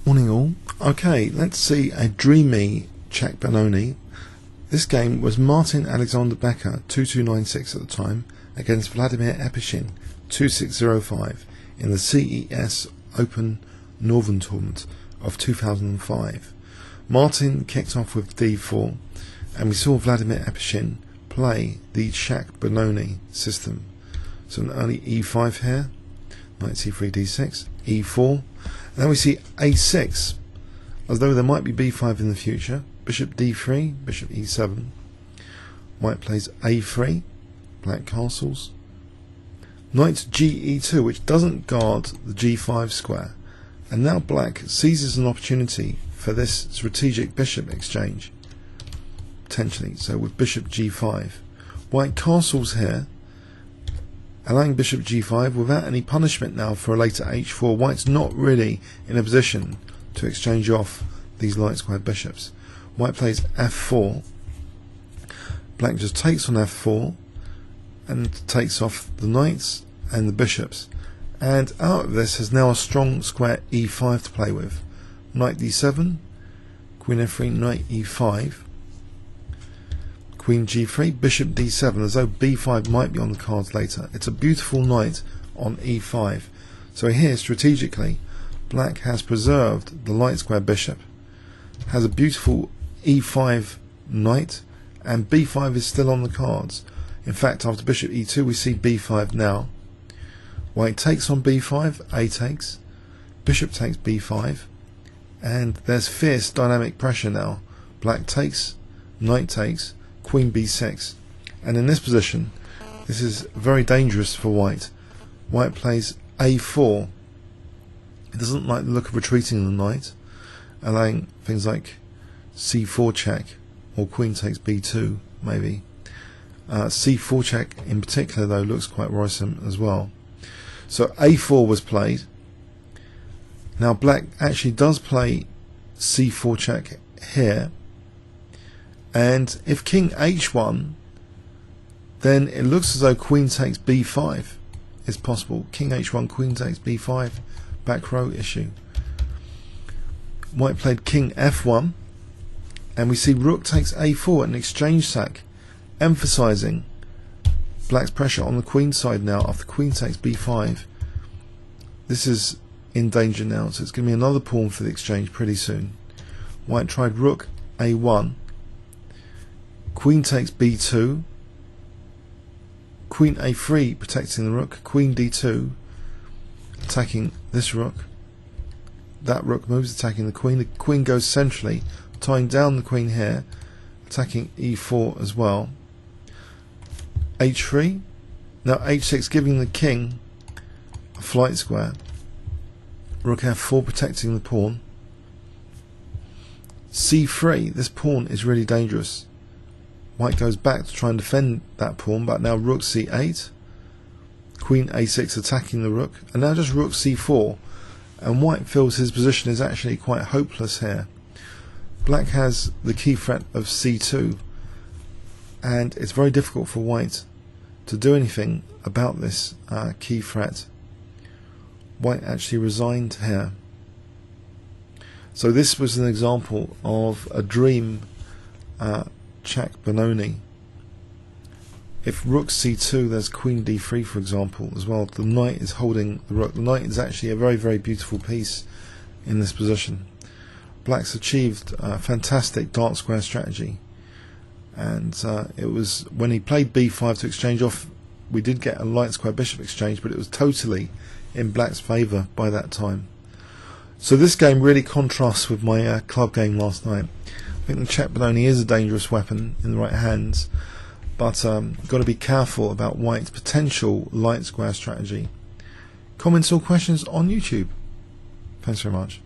Morning all. Okay, let's see a dreamy Czech Benoni. This game was Martin Alexander Becker 2296 at the time against Vladimir Epishin 2605 in the CES Open Northern Tournament of 2005. Martin kicked off with d4 and we saw Vladimir Epishin play the Czech Benoni system. So an early e5 here, knight c3 d6, e4. Then we see a6, as though there might be b5 in the future. Bishop d3, bishop e7. White plays a3, black castles. Knight ge2, which doesn't guard the g5 square. And now black seizes an opportunity for this strategic bishop exchange, potentially. So with bishop g5. White castles here, allowing bishop g5 without any punishment now for a later h4. White's not really in a position to exchange off these light squared bishops. White plays f4. Black just takes on f4 and takes off the knights and the bishops. And out of this has now a strong square e5 to play with. Knight d7, queen f3, knight e5. Queen g3, bishop d7, as though b5 might be on the cards later. It's a beautiful knight on e5. So here, strategically, black has preserved the light square bishop, has a beautiful e5 knight, and b5 is still on the cards. In fact, after bishop e2, we see b5 now. White takes on b5, a takes, bishop takes b5, and there's fierce dynamic pressure now. Black takes, knight takes, queen b6, and in this position this is very dangerous for white. White plays a4. It doesn't like the look of retreating the knight, allowing things like c4 check or queen takes b2 maybe. C4 check in particular though looks quite worrisome as well. So a4 was played. Now black actually does play c4 check here. And if king h1, then it looks as though queen takes b5 is possible. King h1, queen takes b5, back row issue. White played king f1, and we see rook takes a4, an exchange sack, emphasizing black's pressure on the queen side now after queen takes b5. This is in danger now, so it's going to be another pawn for the exchange pretty soon. White tried rook a1. Queen takes b2, queen a3 protecting the rook, queen d2 attacking this rook, that rook moves attacking the queen goes centrally, tying down the queen here, attacking e4 as well, h3, now h6 giving the king a flight square, rook f4 protecting the pawn, c3, this pawn is really dangerous. White goes back to try and defend that pawn, but now rook c8, queen a6 attacking the rook, and now just rook c4, and white feels his position is actually quite hopeless here. Black has the key threat of c2, and it's very difficult for white to do anything about this key threat. White actually resigned here. So this was an example of a dream Czech Benoni. If rook c2, there's queen d3 for example as well. The knight is holding the rook. The knight is actually a very, very beautiful piece in this position. Black's achieved a fantastic dark square strategy, and it was when he played b5 to exchange off, we did get a light square bishop exchange, but it was totally in black's favour by that time. So this game really contrasts with my club game last night. I think the Czech Benoni is a dangerous weapon in the right hands, but got to be careful about white's potential light square strategy. Comments or questions on YouTube. Thanks very much.